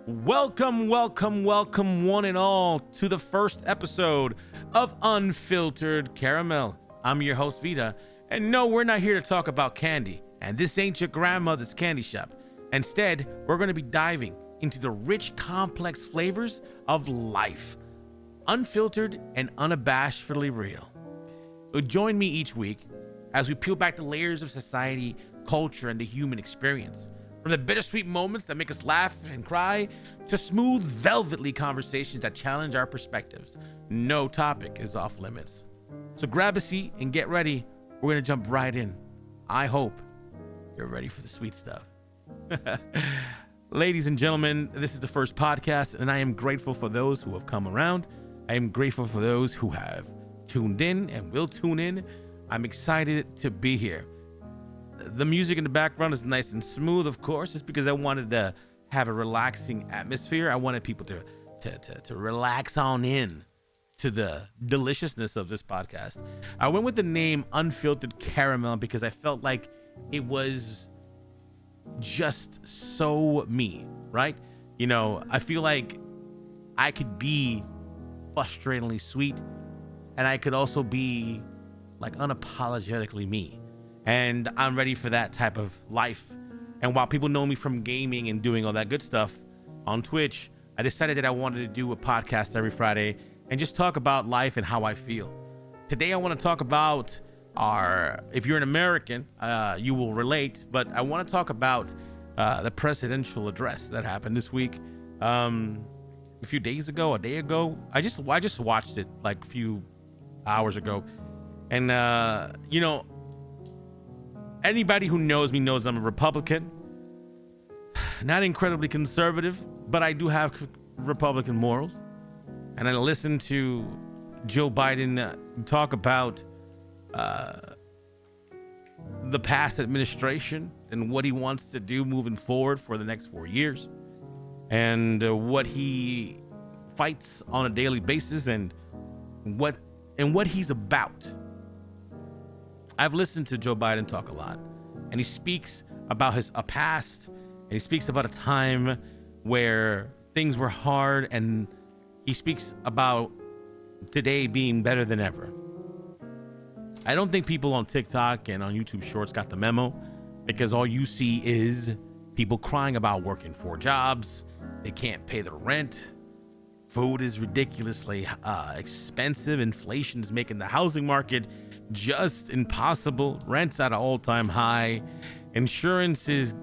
Welcome, one and all, to the first episode of Unfiltered Caramel. I'm your host, Vita, and no, we're not here to talk about candy, and this ain't your grandmother's candy shop. Instead, we're going to be diving into the rich, complex flavors of life, unfiltered and unabashedly real. So join me each week as we peel back the layers of society, culture, and the human experience. From the bittersweet moments that make us laugh and cry, to smooth, velvety conversations that challenge our perspectives, no topic is off limits. So grab a seat and get ready. We're going to jump right in. I hope you're ready for the sweet stuff. Ladies and gentlemen, this is the first podcast, and I am grateful for those who have come around. I am grateful for those who have tuned in and will tune in. I'm excited to be here. The music in the background is nice and smooth, of course, just because I wanted to have a relaxing atmosphere. I wanted people to relax on in to the deliciousness of this podcast. I went with the name Unfiltered Caramel because I felt like it was just so me, right? You know, I feel like I could be frustratingly sweet, and I could also be like unapologetically me. And I'm ready for that type of life. And while people know me from gaming and doing all that good stuff on Twitch, I decided that I wanted to do a podcast every Friday and just talk about life and how I feel. Today, I want to talk about if you're an American, you will relate, but I want to talk about the presidential address that happened this week. A few days ago, a day ago. I just watched it like a few hours ago. And, anybody who knows me knows I'm a Republican, not incredibly conservative, but I do have Republican morals. And I listened to Joe Biden talk about the past administration and what he wants to do moving forward for the next 4 years, and what he fights on a daily basis, and what he's about. I've listened to Joe Biden talk a lot, and he speaks about a past, and he speaks about a time where things were hard, and he speaks about today being better than ever. I don't think people on TikTok and on YouTube Shorts got the memo, because all you see is people crying about working 4 jobs, they can't pay their rent, food is ridiculously expensive, inflation is making the housing market just impossible, rent's at an all-time high, insurance is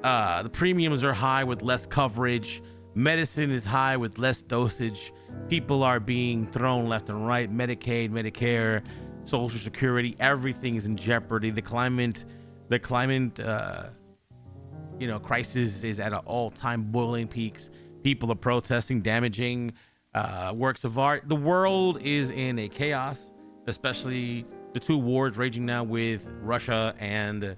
the premiums are high with less coverage, medicine is high with less dosage, people are being thrown left and right, Medicaid, Medicare, Social Security, everything is in jeopardy. The climate crisis is at an all-time boiling peaks. People are protesting, damaging works of art. The world is in a chaos, especially the 2 wars raging now with Russia and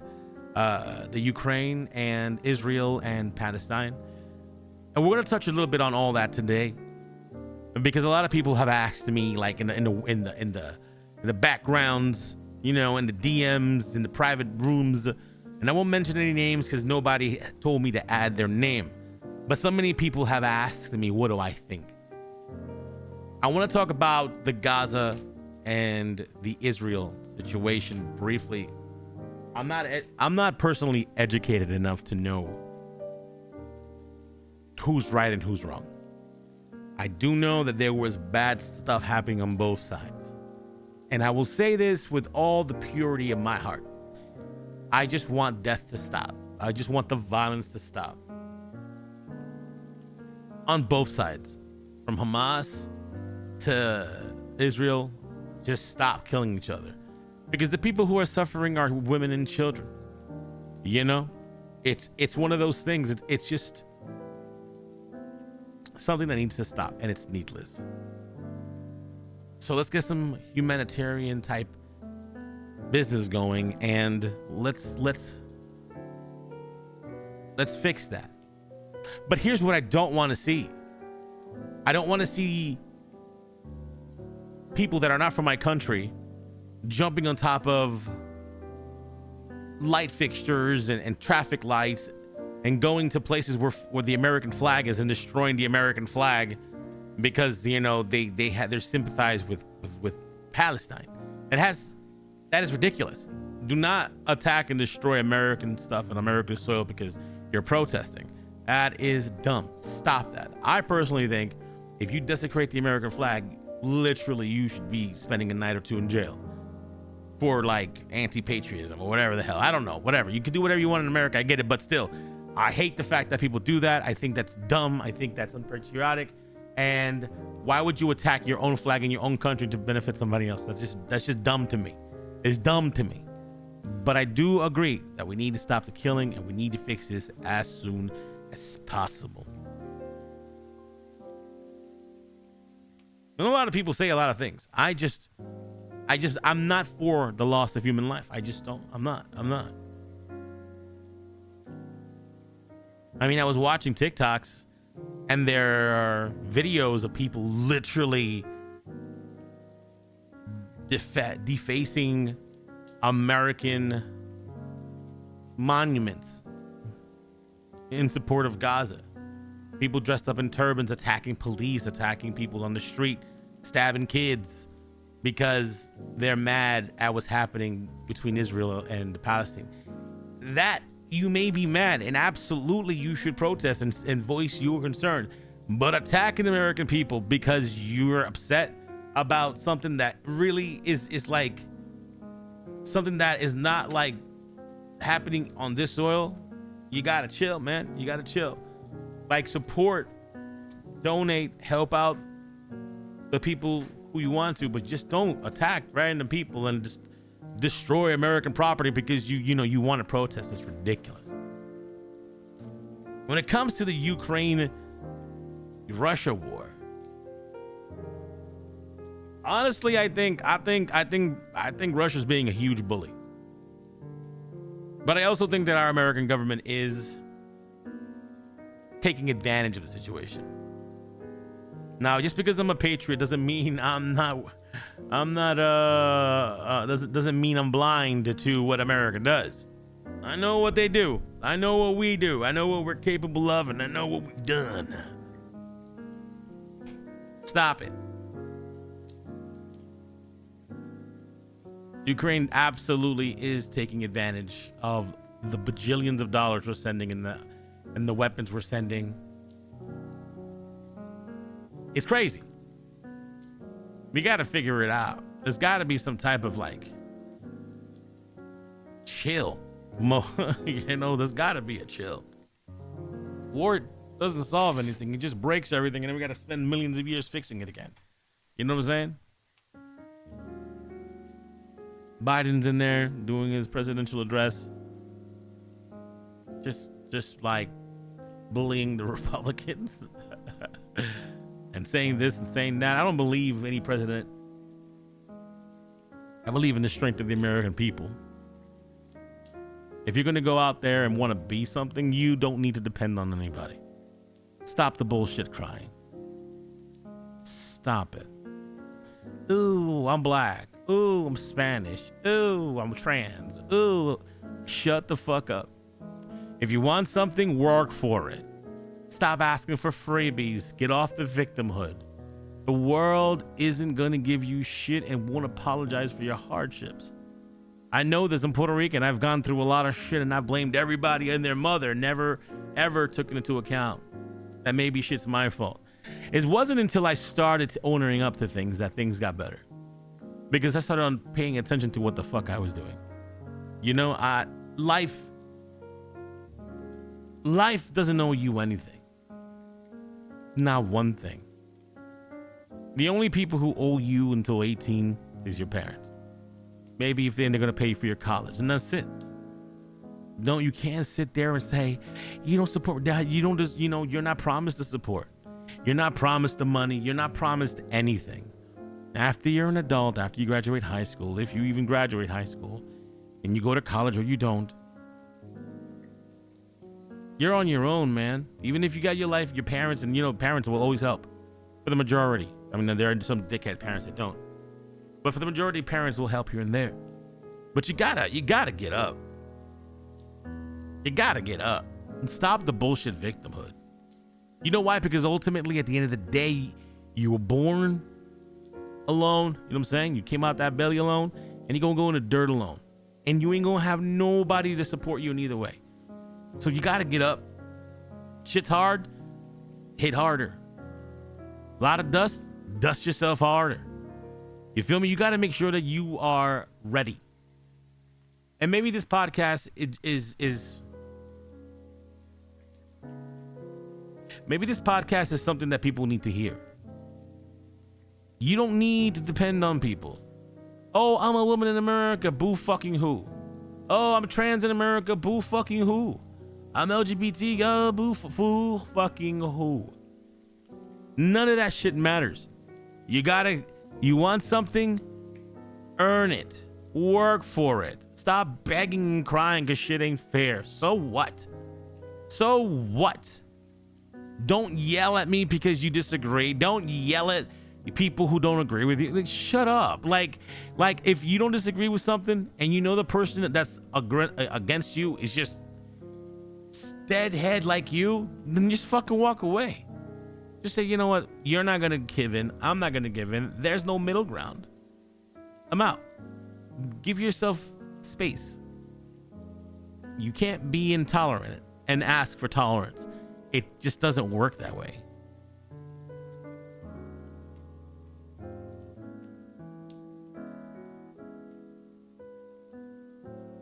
the Ukraine, and Israel and Palestine. And we're going to touch a little bit on all that today, because a lot of people have asked me, like in the backgrounds, in the DMs, in the private rooms, and I won't mention any names because nobody told me to add their name. But so many people have asked me, what do I think? I want to talk about the Gaza and the Israel situation briefly. I'm not personally educated enough to know who's right and who's wrong. I do know that there was bad stuff happening on both sides. And I will say this with all the purity of my heart. I just want death to stop. I just want the violence to stop. On both sides, from Hamas to Israel, just stop killing each other, because the people who are suffering are women and children. It's one of those things. It's just something that needs to stop, and it's needless. So let's get some humanitarian type business going, and let's fix that. But here's what I don't want to see. I don't want to see people that are not from my country jumping on top of light fixtures and traffic lights and going to places where the American flag is and destroying the American flag because they're sympathized with Palestine. That is ridiculous. Do not attack and destroy American stuff and American soil because you're protesting. That is dumb. Stop that. I personally think if you desecrate the American flag, literally you should be spending a night or two in jail for like anti-patriotism or whatever the hell. I don't know. Whatever. You can do whatever you want in America. I get it. But still, I hate the fact that people do that. I think that's dumb. I think that's unpatriotic. And why would you attack your own flag in your own country to benefit somebody else? That's just dumb to me. It's dumb to me. But I do agree that we need to stop the killing and we need to fix this as soon as possible. And a lot of people say a lot of things. I'm not for the loss of human life. I just don't. I'm not. I mean, I was watching TikToks and there are videos of people literally defacing American monuments in support of Gaza. People dressed up in turbans attacking police, attacking people on the street, stabbing kids because they're mad at what's happening between Israel and Palestine. That you may be mad, and absolutely you should protest and voice your concern, but attacking American people because you're upset about something that really is like something that is not like happening on this soil, you gotta chill, man. You gotta chill. Like, support, donate, help out the people who you want to, but just don't attack random people and just destroy American property because you want to protest. It's ridiculous. When it comes to the Ukraine-Russia war, honestly, I think Russia's being a huge bully. But I also think that our American government is taking advantage of the situation. Now, just because I'm a patriot doesn't mean doesn't mean I'm blind to what America does. I know what they do. I know what we do. I know what we're capable of, and I know what we've done. Stop it. Ukraine absolutely is taking advantage of the bajillions of dollars we're sending and the weapons we're sending. It's crazy. We got to figure it out. There's got to be some type of like chill. There's got to be a chill. War doesn't solve anything. It just breaks everything, and then we got to spend millions of years fixing it again. You know what I'm saying? Biden's in there doing his presidential address, just like bullying the Republicans and saying this and saying that. I don't believe any president. I believe in the strength of the American people. If you're going to go out there and want to be something, you don't need to depend on anybody. Stop the bullshit crying. Stop it. Ooh, I'm black. Ooh, I'm Spanish. Ooh, I'm trans. Ooh, shut the fuck up. If you want something, work for it. Stop asking for freebies. Get off the victimhood. The world isn't going to give you shit and won't apologize for your hardships. I know this. I'm Puerto Rican. I've gone through a lot of shit and I've blamed everybody and their mother. Never, ever took it into account that maybe shit's my fault. It wasn't until I started owning up to things that things got better. Because I started on paying attention to what the fuck I was doing. Life doesn't owe you anything. Not one thing. The only people who owe you until 18 is your parents. Maybe if they're going to pay for your college, and that's it. No, you can't sit there and say, you don't support dad. You don't just, you're not promised the support. You're not promised the money. You're not promised anything. After you're an adult, after you graduate high school, if you even graduate high school, and you go to college or you don't, you're on your own, man. Even if you got your life, your parents, and parents will always help. For the majority. I mean, there are some dickhead parents that don't. But for the majority, parents will help here and there. But you gotta get up. You gotta get up. Stop the bullshit victimhood. You know why? Because ultimately, at the end of the day, you were born alone. You know what I'm saying? You came out that belly alone, and you're going to go in the dirt alone. And you ain't going to have nobody to support you in either way. So you got to get up. Shit's hard. Hit harder. A lot of dust. Dust yourself harder. You feel me? You got to make sure that you are ready. And maybe this podcast is maybe this podcast is something that people need to hear. You don't need to depend on people. Oh, I'm a woman in America. Boo fucking who? Oh, I'm trans in America. Boo fucking who? I'm LGBT. Boo fucking who? None of that shit matters. You want something? Earn it. Work for it. Stop begging and crying because shit ain't fair. So what? So what? Don't yell at me because you disagree. Don't yell at people who don't agree with you. Like, shut up. Like if you don't disagree with something and you know the person that's against you is just deadhead like you, then just fucking walk away. Just say, you know what? You're not gonna give in. I'm not gonna give in. There's no middle ground. I'm out. Give yourself space. You can't be intolerant and ask for tolerance. It just doesn't work that way.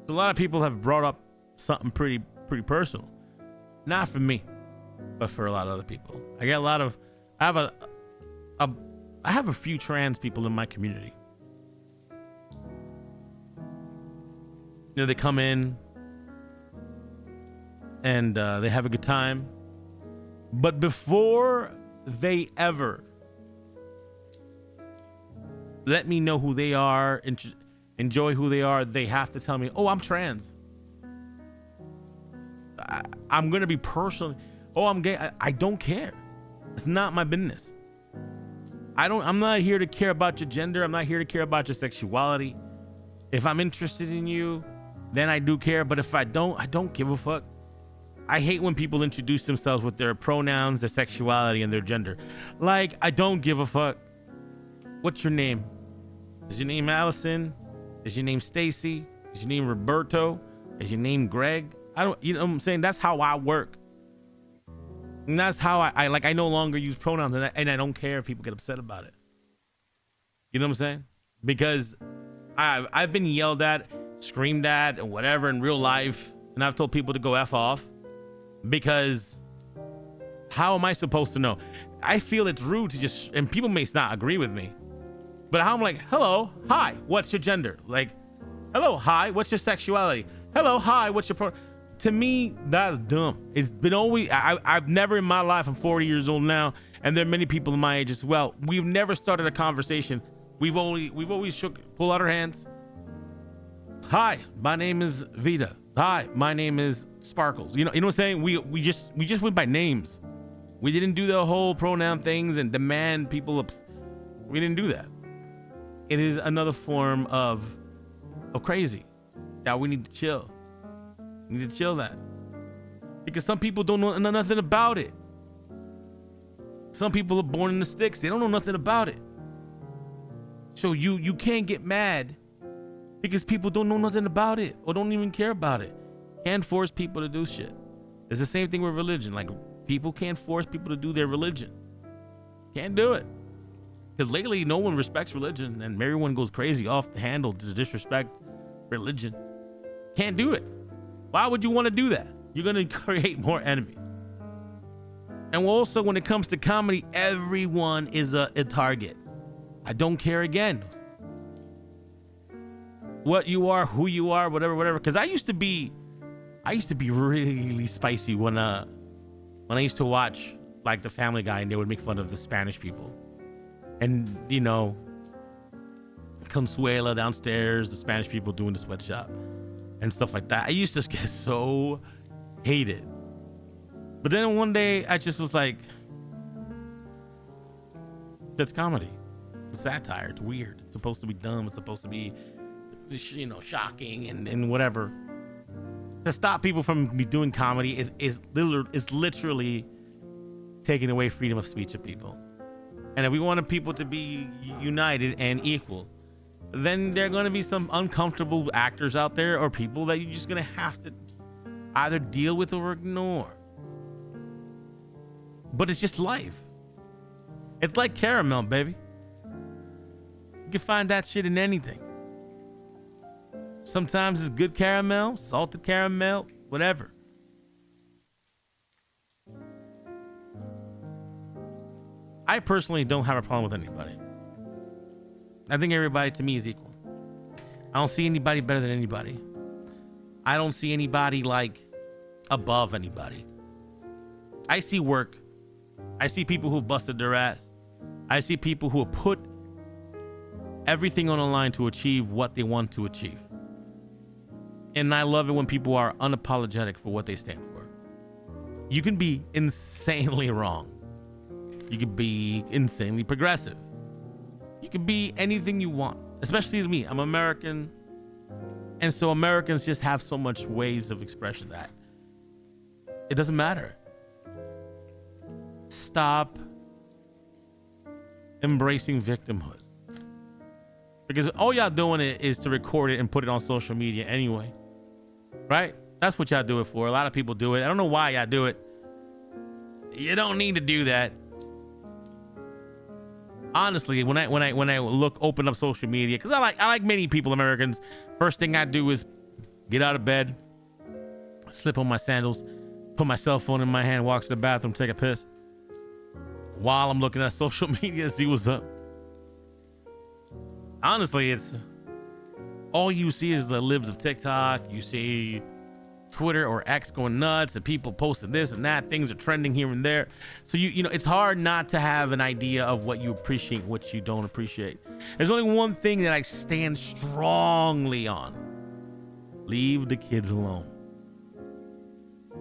A lot of people have brought up something pretty personal. Not for me, but for a lot of other people. I have a few trans people in my community. You know, they come in and they have a good time. But before they ever let me know who they are, enjoy who they are, they have to tell me, oh, I'm trans. I'm going to be personal. Oh, I'm gay. I don't care. It's not my business. I'm not here to care about your gender. I'm not here to care about your sexuality. If I'm interested in you, then I do care. But if I don't give a fuck. I hate when people introduce themselves with their pronouns, their sexuality, and their gender. Like, I don't give a fuck. What's your name? Is your name Allison? Is your name Stacy? Is your name Roberto? Is your name Greg? You know what I'm saying? That's how I work. And that's how I no longer use pronouns, and I don't care if people get upset about it. You know what I'm saying? Because I've been yelled at, screamed at, and whatever in real life, and I've told people to go F off. Because how am I supposed to know? I feel it's rude to just, and people may not agree with me, but how I'm like, hello, hi, what's your gender? Like, hello, hi, what's your sexuality? Hello, hi, what's your To me, that's dumb. It's been always, I've never in my life, I'm 40 years old now, and there are many people in my age as well. We've never started a conversation. We've always pull out our hands. Hi, my name is Vita. Hi, my name is Sparkles. You know what I'm saying? We just went by names. We didn't do the whole pronoun things and demand people. We didn't do that. It is another form of crazy. Now we need to chill. We need to chill that. Because some people don't know nothing about it. Some people are born in the sticks. They don't know nothing about it. So you can't get mad because people don't know nothing about it or don't even care about it. Can't force people to do shit. It's the same thing with religion. Like, people can't force people to do their religion. Can't do it. Because lately, no one respects religion, and everyone goes crazy off the handle to disrespect religion. Can't do it. Why would you want to do that? You're going to create more enemies. And also, when it comes to comedy, everyone is a target. I don't care again. What you are, who you are, whatever. Because I used to be really spicy when I used to watch like the Family Guy, and they would make fun of the Spanish people, and you know, Consuela downstairs, the Spanish people doing the sweatshop and stuff like that. I used to get so hated, but then one day I just was like, that's comedy, it's satire, it's weird, it's supposed to be dumb, it's supposed to be, you know, shocking and whatever. To stop people from doing comedy is literally taking away freedom of speech of people. And if we wanted people to be united and equal, then there are going to be some uncomfortable actors out there or people that you're just going to have to either deal with or ignore. But it's just life. It's like caramel, baby. You can find that shit in anything. Sometimes it's good caramel, salted caramel, whatever. I personally don't have a problem with anybody. I think everybody to me is equal. I don't see anybody better than anybody. I don't see anybody like above anybody. I see work. I see people who busted their ass. I see people who have put everything on the line to achieve what they want to achieve. And I love it when people are unapologetic for what they stand for. You can be insanely wrong. You can be insanely progressive. You can be anything you want, especially to me. I'm American. And so Americans just have so much ways of expression that it doesn't matter. Stop embracing victimhood. Because all y'all doing it is to record it and put it on social media anyway. Right? That's what y'all do it for. A lot of people do it. I don't know why y'all do it. You don't need to do that. Honestly, when I open up social media, because I like many people, Americans, first thing I do is get out of bed, slip on my sandals, put my cell phone in my hand, walk to the bathroom, take a piss, while I'm looking at social media to see what's up. Honestly, it's all you see is the libs of TikTok. You see Twitter or X going nuts and people posting this and that. Things are trending here and there. So you know, it's hard not to have an idea of what you appreciate, what you don't appreciate. There's only one thing that I stand strongly on. Leave the kids alone.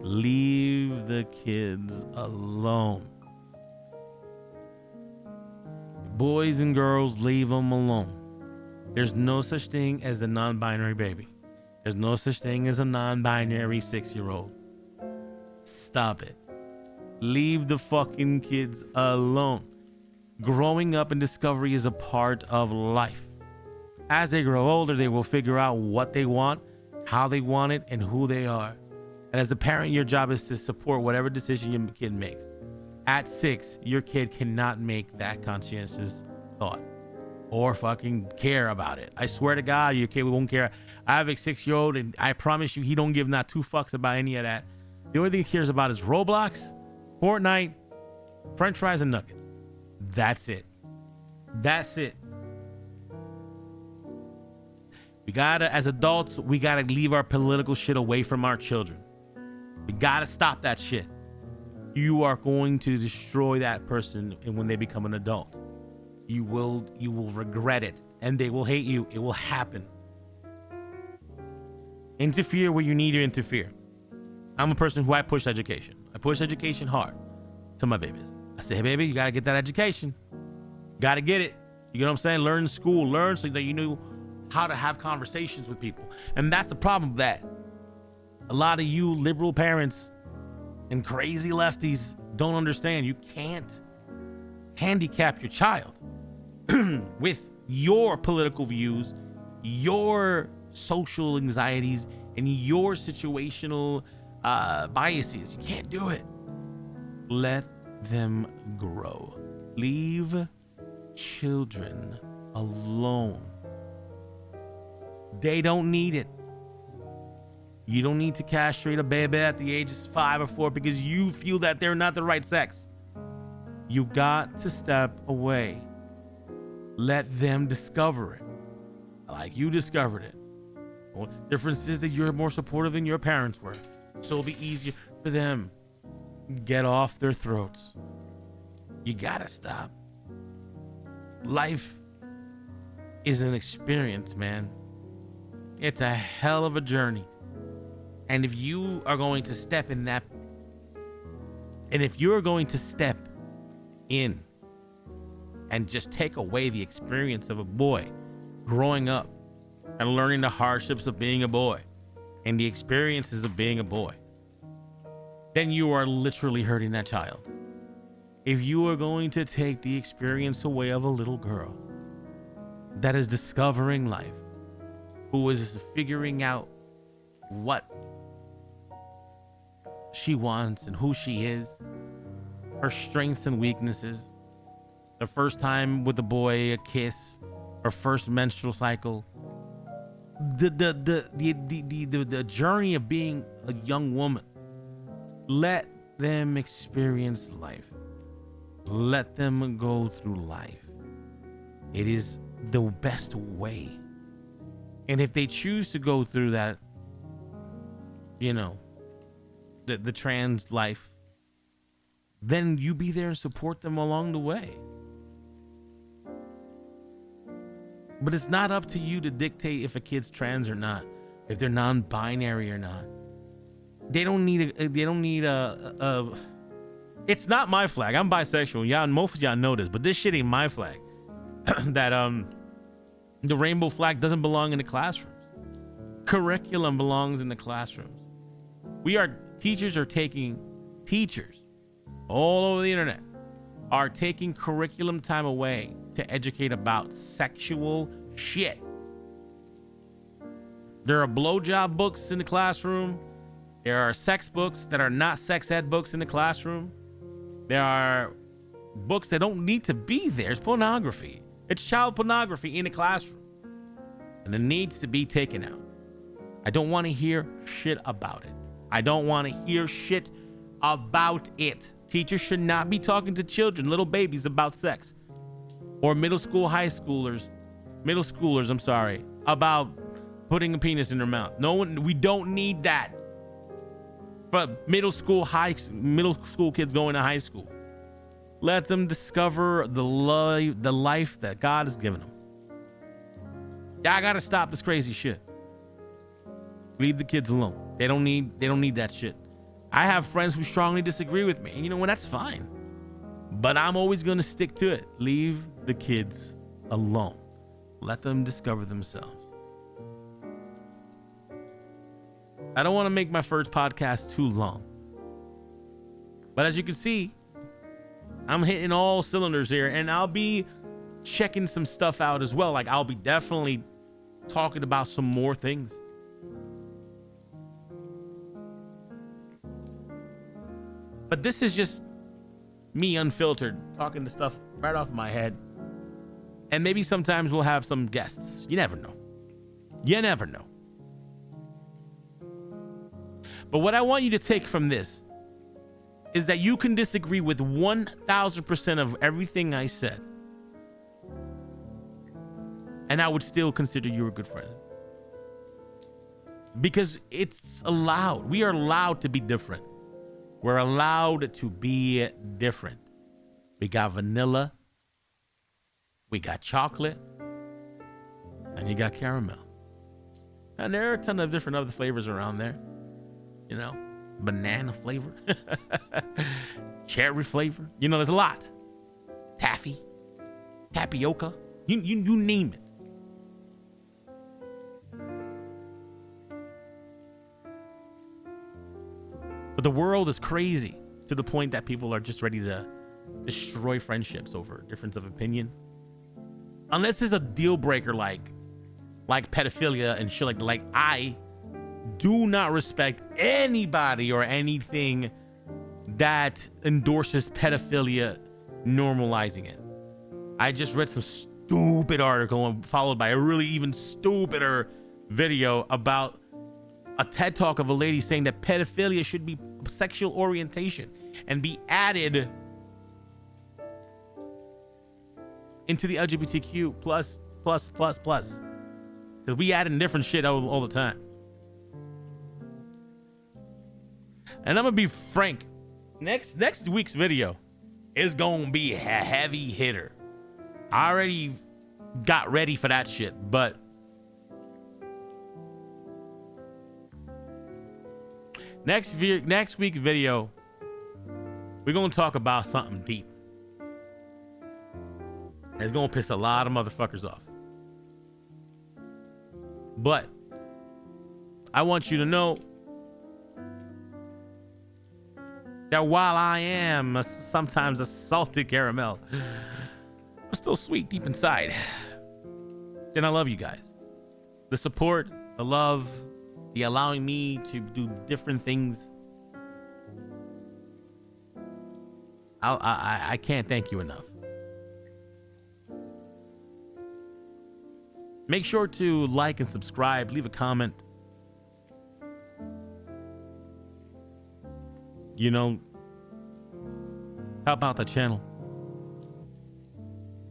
Leave the kids alone. Boys and girls, leave them alone. There's no such thing as a non-binary baby. There's no such thing as a non-binary 6-year-old. Stop it. Leave the fucking kids alone. Growing up and discovery is a part of life. As they grow older, they will figure out what they want, how they want it, and who they are. And as a parent, your job is to support whatever decision your kid makes. At 6, your kid cannot make that conscientious thought or fucking care about it. I swear to God, your kid won't care. I have a 6-year-old, and I promise you, he don't give not 2 fucks about any of that. The only thing he cares about is Roblox, Fortnite, French fries, and nuggets. That's it. That's it. We gotta, as adults, we gotta leave our political shit away from our children. We gotta stop that shit. You are going to destroy that person when they become an adult. You will regret it, and they will hate you. It will happen. Interfere where you need to interfere. I'm a person who I push education. I push education hard to my babies. I say, hey, baby, you got to get that education. Got to get it. You know what I'm saying? Learn in school. Learn so that you know how to have conversations with people. And that's the problem, that a lot of you liberal parents and crazy lefties don't understand. You can't handicap your child with your political views, your social anxieties, and your situational biases. You can't do it. Let them grow. Leave children alone. They don't need it. You don't need to castrate a baby at the age of 5 or 4 because you feel that they're not the right sex. You got to step away. Let them discover it. Like you discovered it. Well, difference is that you're more supportive than your parents were. So it'll be easier for them. Get off their throats. You gotta stop. Life is an experience, man. It's a hell of a journey. And if you are going to step in that, and if you're going to step in and just take away the experience of a boy growing up and learning the hardships of being a boy and the experiences of being a boy, then you are literally hurting that child. If you are going to take the experience away of a little girl that is discovering life, who is figuring out what she wants and who she is, her strengths and weaknesses, the first time with a boy, a kiss, her first menstrual cycle, the journey of being a young woman. Let them experience life. Let them go through life. It is the best way. And if they choose to go through that, the trans life, then you be there and support them along the way. But it's not up to you to dictate if a kid's trans or not, if they're non-binary or not. They don't need a it's not my flag. I'm bisexual. Y'all, most of y'all know this, but this shit ain't my flag. That the rainbow flag doesn't belong in the classrooms. Curriculum belongs in the classrooms. Teachers all over the internet are taking curriculum time away to educate about sexual shit. There are blowjob books in the classroom. There are sex books that are not sex ed books in the classroom. There are books that don't need to be there. It's pornography. It's child pornography in the classroom. And it needs to be taken out. I don't want to hear shit about it. I don't want to hear shit about it. Teachers should not be talking to children, little babies, about sex. Or middle schoolers, about putting a penis in their mouth. We don't need that. But middle school kids going to high school. Let them discover the life that God has given them. Yeah, I gotta stop this crazy shit. Leave the kids alone. They don't need that shit. I have friends who strongly disagree with me, and you know what? That's fine. But I'm always gonna stick to it. Leave the kids alone. Let them discover themselves. I don't want to make my first podcast too long. But as you can see, I'm hitting all cylinders here, and I'll be checking some stuff out as well. Like, I'll be definitely talking about some more things. But this is just me unfiltered, talking the stuff right off my head. And maybe sometimes we'll have some guests. You never know. You never know. But what I want you to take from this is that you can disagree with 1,000% of everything I said, and I would still consider you a good friend. Because it's allowed. We are allowed to be different. We're allowed to be different. We got vanilla, we got chocolate, and you got caramel. And there are a ton of different other flavors around there. Banana flavor, cherry flavor. There's a lot. Taffy, tapioca, you name it. But the world is crazy to the point that people are just ready to destroy friendships over difference of opinion. Unless it's a deal breaker like pedophilia and shit like I do not respect anybody or anything that endorses pedophilia, normalizing it. I just read some stupid article followed by a really even stupider video about a TED Talk of a lady saying that pedophilia should be sexual orientation and be added into the LGBTQ plus. Because we add in different shit all the time. And I'm gonna be frank. Next week's video is gonna be a heavy hitter. I already got ready for that shit, but next week's video, we're gonna talk about something deep. It's gonna piss a lot of motherfuckers off. But I want you to know that while I am sometimes a salted caramel, I'm still sweet deep inside. And I love you guys. The support, the love, the allowing me to do different things. I can't thank you enough. Make sure to like and subscribe, leave a comment. You know, help out the channel.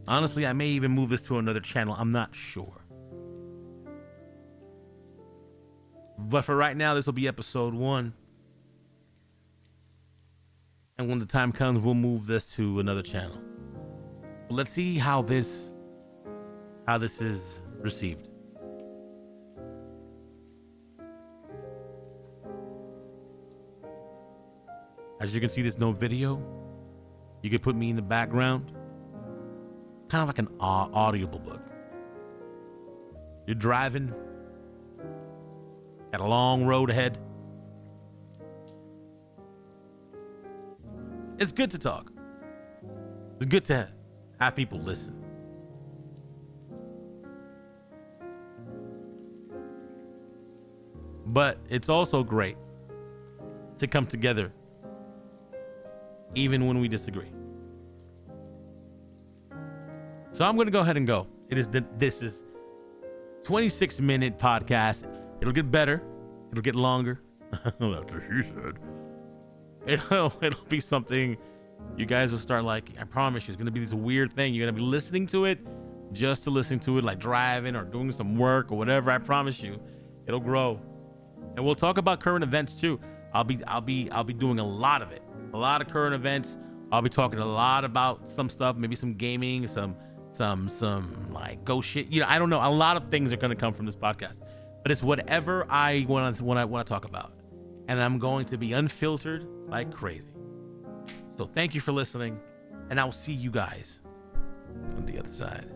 Honestly, I may even move this to another channel. I'm not sure. But for right now, this will be episode 1. And when the time comes, we'll move this to another channel. But let's see how this is received. As you can see, there's no video. You can put me in the background. Kind of like an audible book. You're driving. Got a long road ahead. It's good to talk. It's good to have people listen. But it's also great to come together even when we disagree. So I'm going to go ahead and go. This is 26-minute podcast. It'll get better. It'll get longer. That's what she said. It'll be something you guys will start liking. I promise you, it's going to be this weird thing. You're going to be listening to it just to listen to it, like driving or doing some work or whatever. I promise you, it'll grow. And we'll talk about current events too. I'll be doing a lot of it. A lot of current events. I'll be talking a lot about some stuff, maybe some gaming, some like ghost shit. You know, I don't know. A lot of things are going to come from this podcast. But it's whatever I want to talk about. And I'm going to be unfiltered like crazy. So thank you for listening, and I will see you guys on the other side.